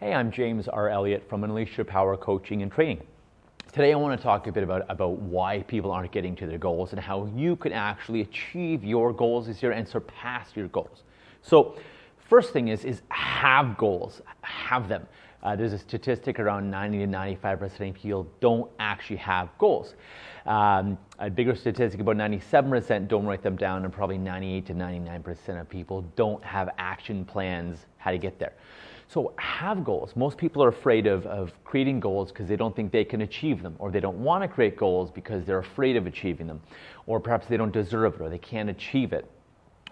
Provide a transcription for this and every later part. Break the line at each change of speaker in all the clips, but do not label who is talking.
Hey, I'm James R. Elliott from Unleash Your Power Coaching and Training. Today I want to talk a bit about why people aren't getting to their goals and how you can actually achieve your goals this year and surpass your goals. So first thing is have goals, have them. There's a statistic around 90 to 95% of people don't actually have goals. A bigger statistic, about 97% don't write them down, and probably 98 to 99% of people don't have action plans how to get there. So have goals. Most people are afraid of creating goals because they don't think they can achieve them, or they don't want to create goals because they're afraid of achieving them, or perhaps they don't deserve it or they can't achieve it.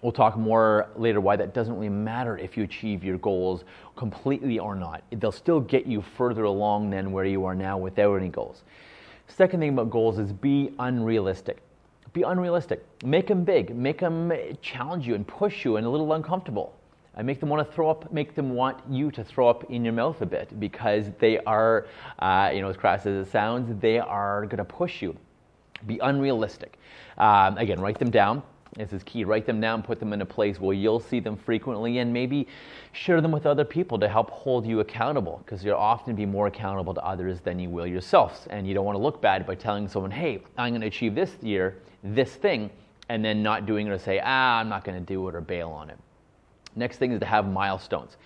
We'll talk more later why that doesn't really matter if you achieve your goals completely or not. They'll still get you further along than where you are now without any goals. Second thing about goals is be unrealistic. Be unrealistic. Make them big. Make them challenge you and push you and a little uncomfortable. Make them want to throw up, make them want you to throw up in your mouth a bit, because they are, as crass as it sounds, they are going to push you. Be unrealistic. Again, write them down. This is key. Write them down, put them in a place where you'll see them frequently, and maybe share them with other people to help hold you accountable, because you'll often be more accountable to others than you will yourselves. And you don't want to look bad by telling someone, hey, I'm going to achieve this year, this thing, and then not doing it, or say, I'm not going to do it, or bail on it. Next thing is to have milestones.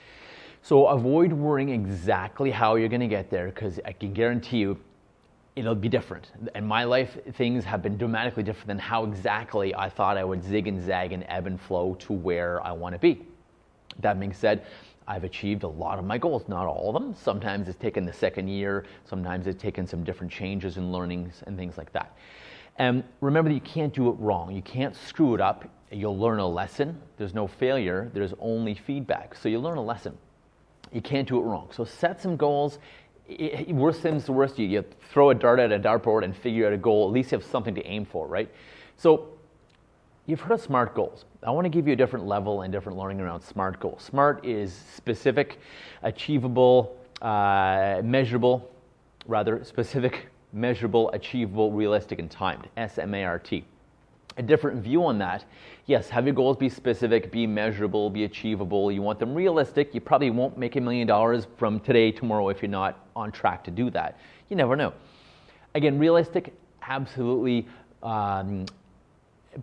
So avoid worrying exactly how you're going to get there, because I can guarantee you it'll be different. In my life, things have been dramatically different than how exactly I thought I would zig and zag and ebb and flow to where I want to be. That being said, I've achieved a lot of my goals, not all of them. Sometimes it's taken the second year, sometimes it's taken some different changes and learnings and things like that. And remember that you can't do it wrong. You can't screw it up. You'll learn a lesson. There's no failure. There's only feedback. So you'll learn a lesson. You can't do it wrong. So set some goals. Worst things to worst, you throw a dart at a dartboard and figure out a goal. At least you have something to aim for, right? So you've heard of SMART goals. I want to give you a different level and different learning around SMART goals. SMART is specific, achievable, measurable, achievable, realistic, and timed. SMART. A different view on that. Yes, have your goals be specific, be measurable, be achievable. You want them realistic. You probably won't make $1 million from today, tomorrow, if you're not on track to do that. You never know. Again, realistic, absolutely, but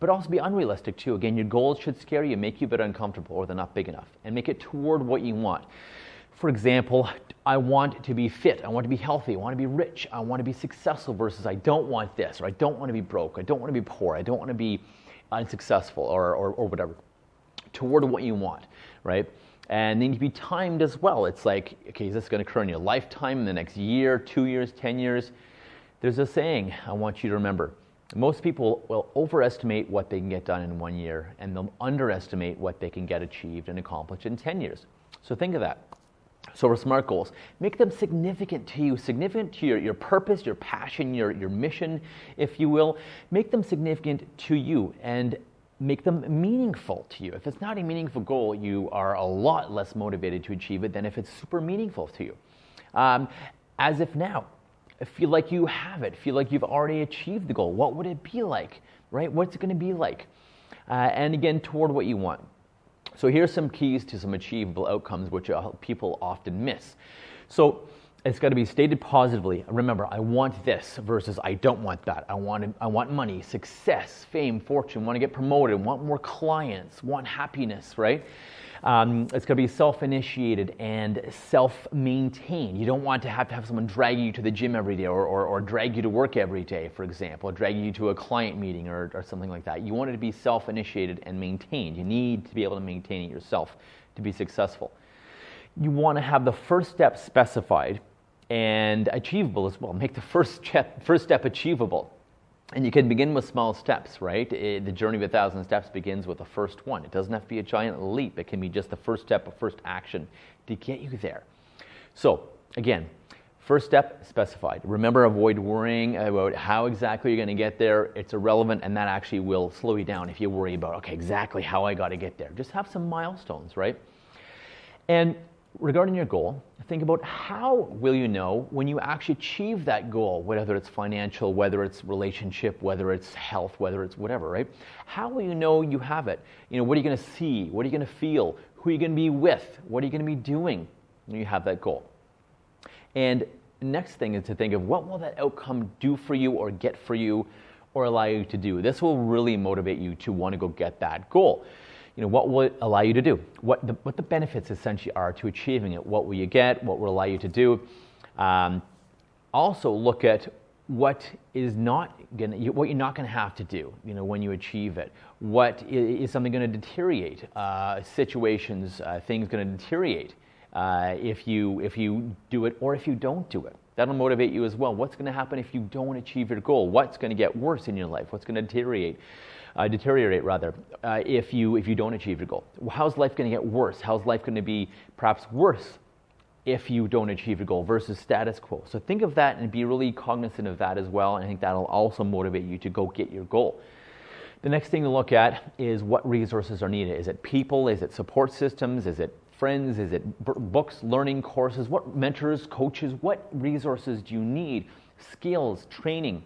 also be unrealistic too. Again, your goals should scare you, make you a bit uncomfortable, or they're not big enough, and make it toward what you want. For example, I want to be fit, I want to be healthy, I want to be rich, I want to be successful, versus I don't want this, or I don't want to be broke, I don't want to be poor, I don't want to be unsuccessful, or whatever. Toward what you want, right? And then you be timed as well. It's like, okay, is this going to occur in your lifetime, in the next year, 2 years, 10 years? There's a saying I want you to remember. Most people will overestimate what they can get done in 1 year, and they'll underestimate what they can get achieved and accomplished in 10 years. So think of that. So for SMART goals, make them significant to you, significant to your purpose, your passion, your mission, if you will. Make them significant to you and make them meaningful to you. If it's not a meaningful goal, you are a lot less motivated to achieve it than if it's super meaningful to you. As if now, feel like you have it, feel like you've already achieved the goal. What would it be like, right? What's it going to be like? And again, toward what you want. So here's some keys to some achievable outcomes which people often miss. So it's got to be stated positively. Remember, I want this versus I don't want that. I want money, success, fame, fortune, want to get promoted, want more clients, want happiness, right? It's going to be self-initiated and self-maintained. You don't want to have someone drag you to the gym every day, or drag you to work every day, for example, or drag you to a client meeting or something like that. You want it to be self-initiated and maintained. You need to be able to maintain it yourself to be successful. You want to have the first step specified and achievable as well. Make the first step achievable. And you can begin with small steps, right? The journey of 1,000 steps begins with the first one. It doesn't have to be a giant leap. It can be just the first step, a first action to get you there. So, again, first step specified. Remember, avoid worrying about how exactly you're going to get there. It's irrelevant, and that actually will slow you down if you worry about, okay, exactly how I got to get there. Just have some milestones, right? And regarding your goal, think about how will you know when you actually achieve that goal, whether it's financial, whether it's relationship, whether it's health, whether it's whatever, right? How will you know you have it? What are you going to see? What are you going to feel? Who are you going to be with? What are you going to be doing? when you have that goal. And next thing is to think of what will that outcome do for you or get for you or allow you to do. This will really motivate you to want to go get that goal. What will it allow you to do? What the benefits essentially are to achieving it. What will you get? What will allow you to do? Also look at what you're not going to have to do, when you achieve it. What is something going to deteriorate? Situations, things going to deteriorate if you do it or if you don't do it. That'll motivate you as well. What's going to happen if you don't achieve your goal? What's going to get worse in your life? What's going to deteriorate if you don't achieve your goal? How's life going to get worse? How's life going to be perhaps worse if you don't achieve your goal versus status quo? So think of that and be really cognizant of that as well. And I think that'll also motivate you to go get your goal. The next thing to look at is what resources are needed. Is it people? Is it support systems? Is it friends? Is it books, learning courses? What mentors, coaches? What resources do you need? Skills, training.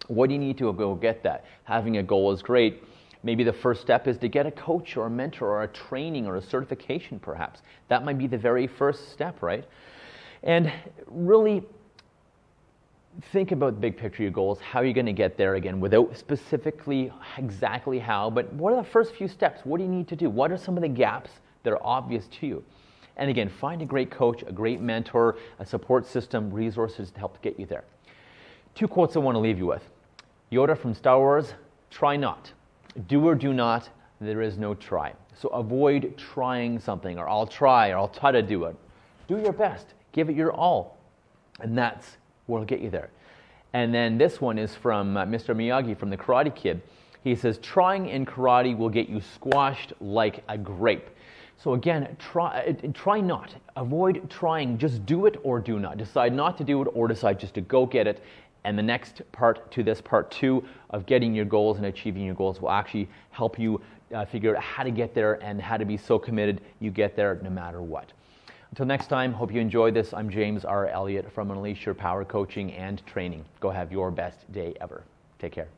What do you need to go get that? Having a goal is great. Maybe the first step is to get a coach or a mentor or a training or a certification perhaps. That might be the very first step, right? And really think about the big picture of your goals, how you're going to get there again without specifically exactly how, but what are the first few steps? What do you need to do? What are some of the gaps that are obvious to you? And again, find a great coach, a great mentor, a support system, resources to help get you there. 2 quotes I want to leave you with. Yoda from Star Wars, try not. Do or do not, there is no try. So avoid trying something, or I'll try to do it. Do your best, give it your all, and that's what will get you there. And then this one is from Mr. Miyagi from The Karate Kid. He says, trying in karate will get you squashed like a grape. So again, try not. Avoid trying. Just do it or do not. Decide not to do it or decide just to go get it. And the next part to this, part 2 of getting your goals and achieving your goals, will actually help you figure out how to get there and how to be so committed you get there no matter what. Until next time, hope you enjoyed this. I'm James R. Elliott from Unleash Your Power Coaching and Training. Go have your best day ever. Take care.